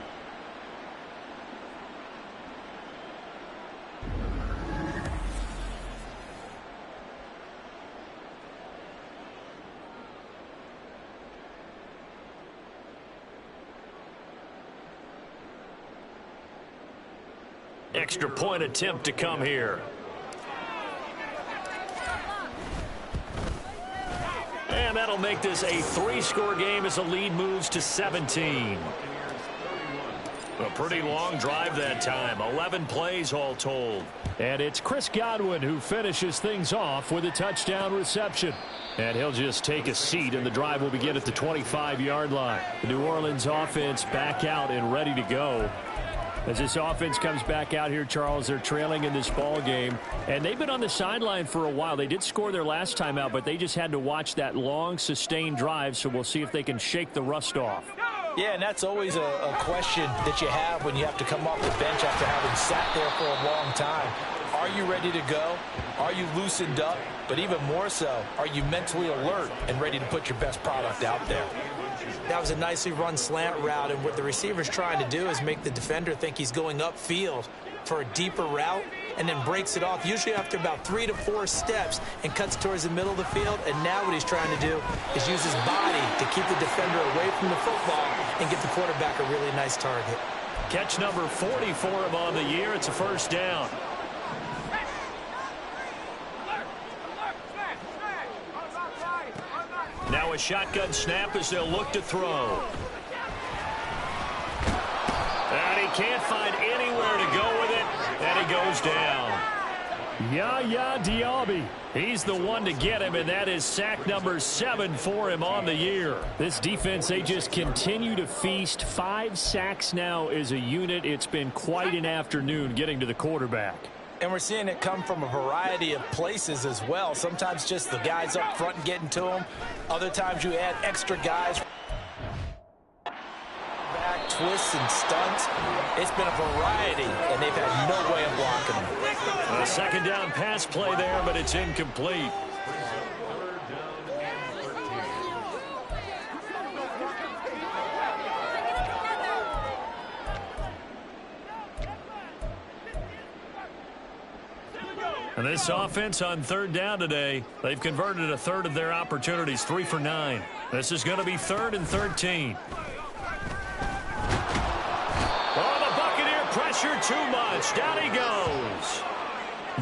Extra point attempt to come here. And that'll make this a 3-score game as the lead moves to 17. A pretty long drive that time. 11 plays all told. And it's Chris Godwin who finishes things off with a touchdown reception. And he'll just take a seat, and the drive will begin at the 25-yard line. The New Orleans offense back out and ready to go. As this offense comes back out here, Charles, they're trailing in this ball game, and they've been on the sideline for a while. They did score their last time out, but they just had to watch that long, sustained drive, so we'll see if they can shake the rust off. Yeah, and that's always a question that you have when you have to come off the bench after having sat there for a long time. Are you ready to go? Are you loosened up? But even more so, are you mentally alert and ready to put your best product out there? That was a nicely run slant route, and what the receiver's trying to do is make the defender think he's going upfield for a deeper route and then breaks it off, usually after about 3 to 4 steps, and cuts towards the middle of the field. And now what he's trying to do is use his body to keep the defender away from the football and get the quarterback a really nice target. Catch number 40 for him on the year. It's a 1st down. Now a shotgun snap as they'll look to throw. And he can't find anywhere to go with it, and he goes down. Yaya Diaby. He's the one to get him, and that is sack number 7 for him on the year. This defense, they just continue to feast. 5 sacks now as a unit. It's been quite an afternoon getting to the quarterback. And we're seeing it come from a variety of places as well. Sometimes just the guys up front and getting to them. Other times you add extra guys. Back twists and stunts. It's been a variety, and they've had no way of blocking them. A 2nd down pass play there, but it's incomplete. And this offense on 3rd down today, they've converted a 1/3 of their opportunities, 3 for 9. This is going to be 3rd and 13. Oh, the Buccaneer pressure too much. Down he goes.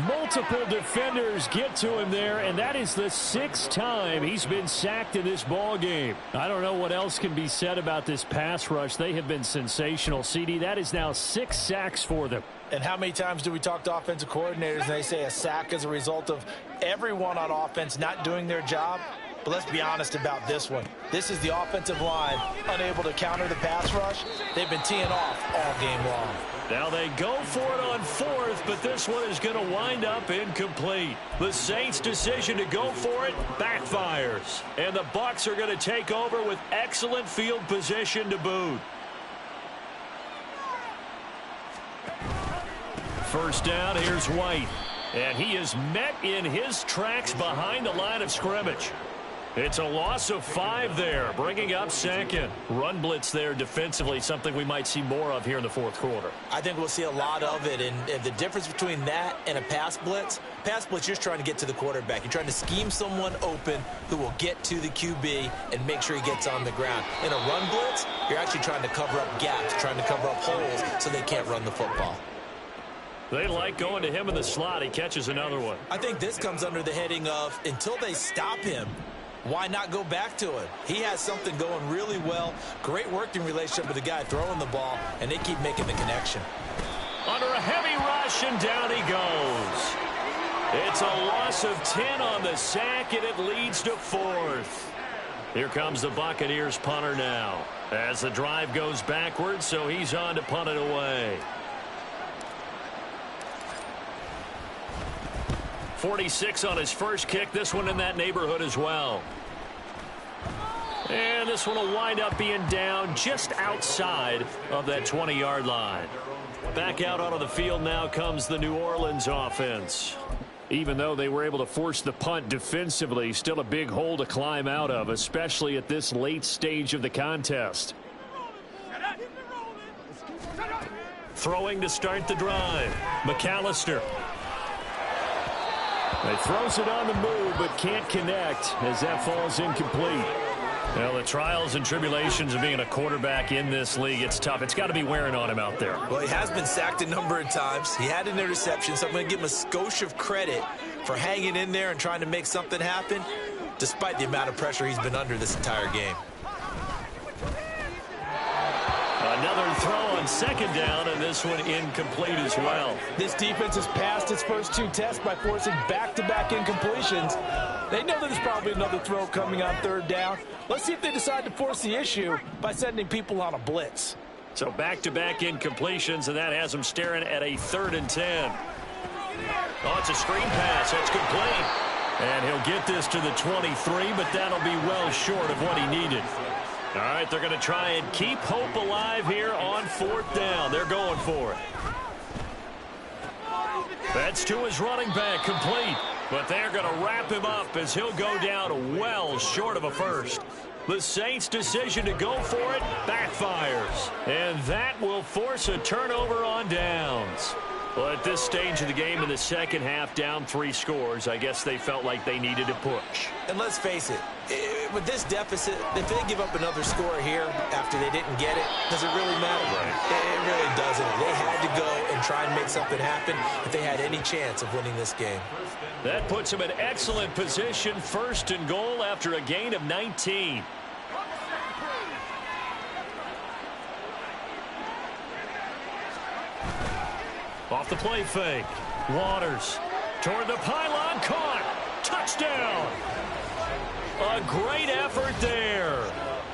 Multiple defenders get to him there, and that is the 6th time he's been sacked in this ball game. I don't know what else can be said about this pass rush. They have been sensational. CD, that is now 6 sacks for them. And how many times do we talk to offensive coordinators and they say a sack is a result of everyone on offense not doing their job? But let's be honest about this one. This is the offensive line unable to counter the pass rush. They've been teeing off all game long. Now they go for it on fourth, but this one is going to wind up incomplete. The Saints' decision to go for it backfires. And the Bucs are going to take over with excellent field position to boot. First down, here's White. And he is met in his tracks behind the line of scrimmage. It's a loss of 5 there, bringing up second. Run blitz there defensively, something we might see more of here in the fourth quarter. I think we'll see a lot of it, and the difference between that and a pass blitz, you're just trying to get to the quarterback. You're trying to scheme someone open who will get to the QB and make sure he gets on the ground. In a run blitz, you're actually trying to cover up gaps, trying to cover up holes so they can't run the football. They like going to him in the slot. He catches another one. I think this comes under the heading of until they stop him, why not go back to it? He has something going really well. Great working relationship with the guy throwing the ball, and they keep making the connection. Under a heavy rush, and down he goes. It's a loss of 10 on the sack, and it leads to fourth. Here comes the Buccaneers punter now. As the drive goes backwards, so he's on to punt it away. 46 on his first kick. This one in that neighborhood as well. And this one will wind up being down just outside of that 20-yard line. Back out onto the field now comes the New Orleans offense. Even though they were able to force the punt defensively, still a big hole to climb out of, especially at this late stage of the contest. Throwing to start the drive. McAllister. He throws it on the move, but can't connect as that falls incomplete. Well, the trials and tribulations of being a quarterback in this league, it's tough. It's got to be wearing on him out there. Well, he has been sacked a number of times. He had an interception, so I'm going to give him a skosh of credit for hanging in there and trying to make something happen, despite the amount of pressure he's been under this entire game. Another throw on second down, and this one incomplete as well. This defense has passed its first 2 tests by forcing back-to-back incompletions. They know there's probably another throw coming on third down. Let's see if they decide to force the issue by sending people on a blitz. So back-to-back incompletions, and that has them staring at a 3rd and 10. Oh, it's a screen pass. That's complete. And he'll get this to the 23, but that'll be well short of what he needed. All right, they're going to try and keep hope alive here on 4th down. They're going for it. That's to his running back, complete. But they're going to wrap him up as he'll go down well short of a first. The Saints' decision to go for it backfires. And that will force a turnover on downs. Well, at this stage of the game in the second half, down 3 scores, I guess they felt like they needed to push. And let's face it, with this deficit, if they give up another score here after they didn't get it, does it really matter? Right. It really doesn't. They had to go and try and make something happen if they had any chance of winning this game. That puts them in excellent position, 1st and goal after a gain of 19. Off the play fake. Waters toward the pylon, caught. Touchdown. A great effort there.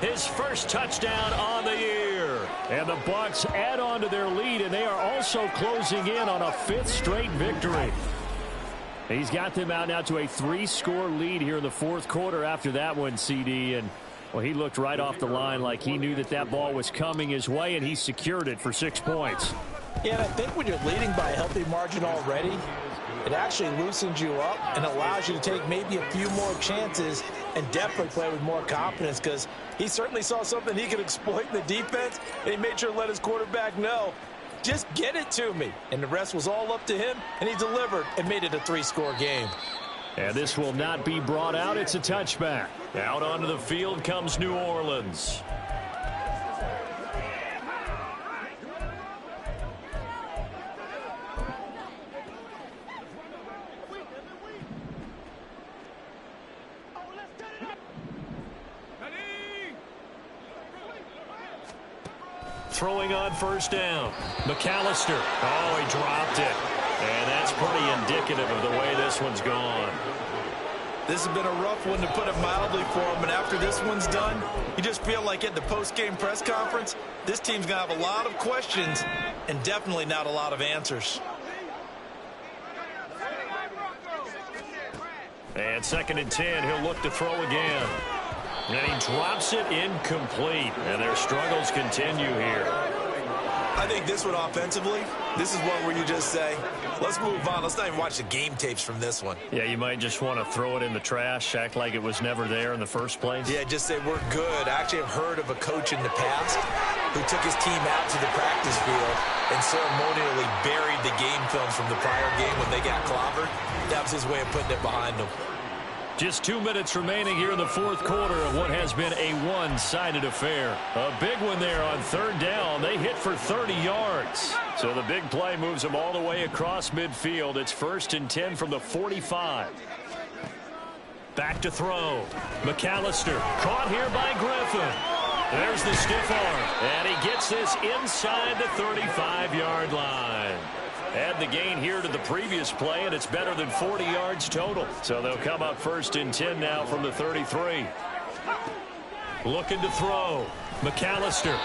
His first touchdown on the year. And the Bucs add on to their lead, and they are also closing in on a 5th straight victory. He's got them out now to a 3-score lead here in the 4th quarter after that one, CD. And, well, he looked right off the line like he knew that that ball was coming his way, and he secured it for 6 points. Yeah, and I think when you're leading by a healthy margin already, it actually loosens you up and allows you to take maybe a few more chances and definitely play with more confidence, because he certainly saw something he could exploit in the defense, and he made sure to let his quarterback know, just get it to me. And the rest was all up to him, and he delivered and made it a 3-score game. And this will not be brought out. It's a touchback. Out onto the field comes New Orleans. Throwing on 1st down. McAllister. Oh, he dropped it. And that's pretty indicative of the way this one's gone. This has been a rough one, to put it mildly, for him. And after this one's done, you just feel like at the post-game press conference, this team's going to have a lot of questions and definitely not a lot of answers. And 2nd and 10, he'll look to throw again. And he drops it incomplete. And their struggles continue here. I think this one offensively, this is one where you just say, let's move on. Let's not even watch the game tapes from this one. Yeah, you might just want to throw it in the trash, act like it was never there in the first place. Yeah, just say we're good. I actually have heard of a coach in the past who took his team out to the practice field and ceremonially buried the game films from the prior game when they got clobbered. That was his way of putting it behind them. Just 2 minutes remaining here in the 4th quarter of what has been a one-sided affair. A big one there on 3rd down. They hit for 30 yards. So the big play moves them all the way across midfield. It's 1st and 10 from the 45. Back to throw. McAllister caught here by Griffin. There's the stiff arm. And he gets this inside the 35-yard line. Add the gain here to the previous play, and it's better than 40 yards total. So they'll come up 1st and 10 now from the 33. Looking to throw. McAllister.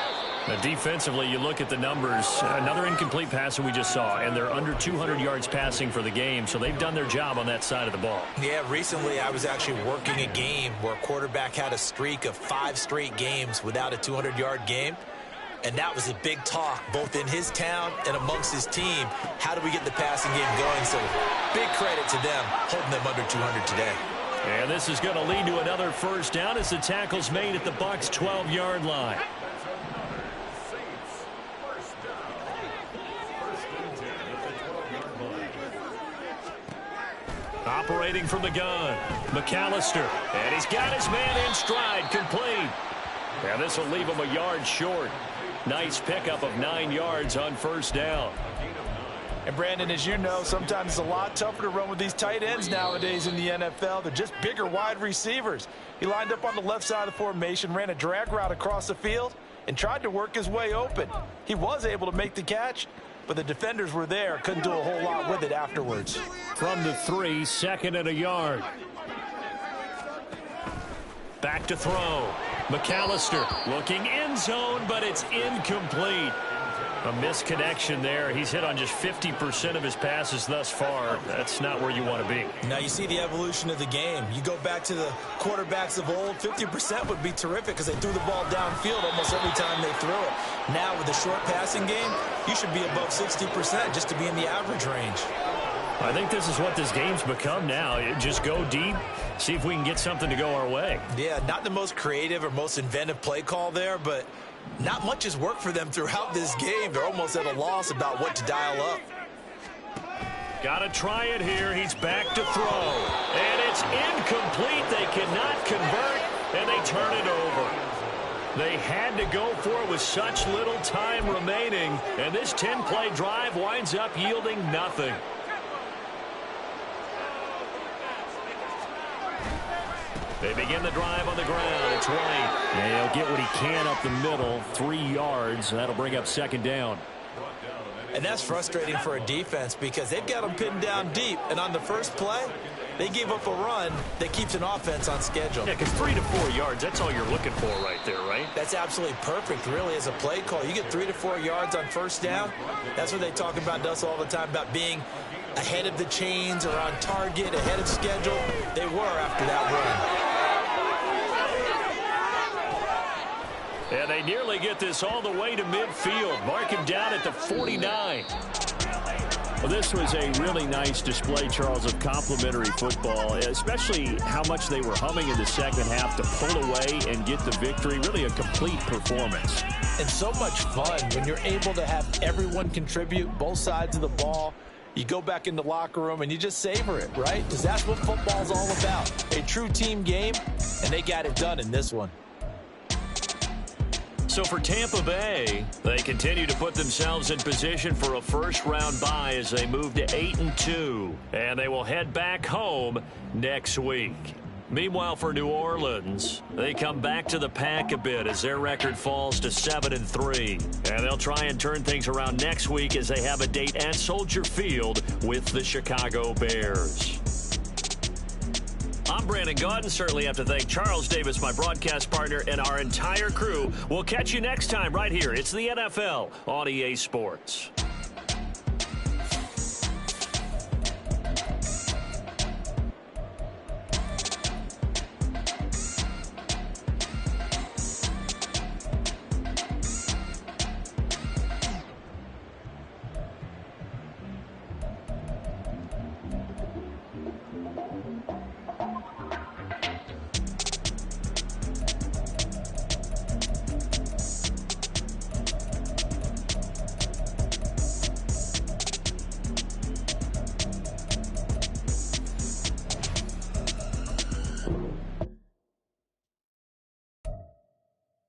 Now defensively, you look at the numbers. Another incomplete pass that we just saw, and they're under 200 yards passing for the game, so they've done their job on that side of the ball. Yeah, recently I was actually working a game where a quarterback had a streak of 5 straight games without a 200-yard game. And that was a big talk, both in his town and amongst his team. How do we get the passing game going? So big credit to them, holding them under 200 today. And this is going to lead to another 1st down as the tackle's made at the Bucs' 12-yard line. Operating from the gun, McAllister. And he's got his man in stride, complete. And this will leave him a yard short. Nice pickup of 9 yards on 1st down. And Brandon, as you know, sometimes it's a lot tougher to run with these tight ends nowadays in the NFL. They're just bigger wide receivers. He lined up on the left side of the formation, ran a drag route across the field, and tried to work his way open. He was able to make the catch, but the defenders were there. Couldn't do a whole lot with it afterwards. From the 3, 2nd and a yard. Back to throw. McAllister looking end zone, but it's incomplete. A misconnection there. He's hit on just 50% of his passes thus far. That's not where you want to be. Now you see the evolution of the game. You go back to the quarterbacks of old, 50% would be terrific because they threw the ball downfield almost every time they threw it. Now with the short passing game, you should be above 60% just to be in the average range. I think this is what this game's become now. Just go deep, see if we can get something to go our way. Yeah, not the most creative or most inventive play call there, but not much has worked for them throughout this game. They're almost at a loss about what to dial up. Got to try it here. He's back to throw. And it's incomplete. They cannot convert, and they turn it over. They had to go for it with such little time remaining, and this 10-play drive winds up yielding nothing. They begin the drive on the ground. It's White. And he'll get what he can up the middle, 3 yards. That'll bring up 2nd down. And that's frustrating for a defense because they've got them pinned down deep. And on the first play, they gave up a run that keeps an offense on schedule. Yeah, because 3 to 4 yards, that's all you're looking for right there, right? That's absolutely perfect, really, as a play call. You get 3 to 4 yards on 1st down. That's what they talk about to us all the time, about being ahead of the chains or on target, ahead of schedule. They were after that run. And they nearly get this all the way to midfield. Mark him down at the 49. Well, this was a really nice display, Charles, of complimentary football, especially how much they were humming in the second half to pull away and get the victory. Really a complete performance. And so much fun when you're able to have everyone contribute, both sides of the ball. You go back in the locker room and you just savor it, right? Because that's what football's all about. A true team game, and they got it done in this one. So for Tampa Bay, they continue to put themselves in position for a first-round bye as they move to 8-2. And they will head back home next week. Meanwhile, for New Orleans, they come back to the pack a bit as their record falls to 7-3. And they'll try and turn things around next week as they have a date at Soldier Field with the Chicago Bears. I'm Brandon Gaudin. Certainly have to thank Charles Davis, my broadcast partner, and our entire crew. We'll catch you next time right here. It's the NFL on EA Sports.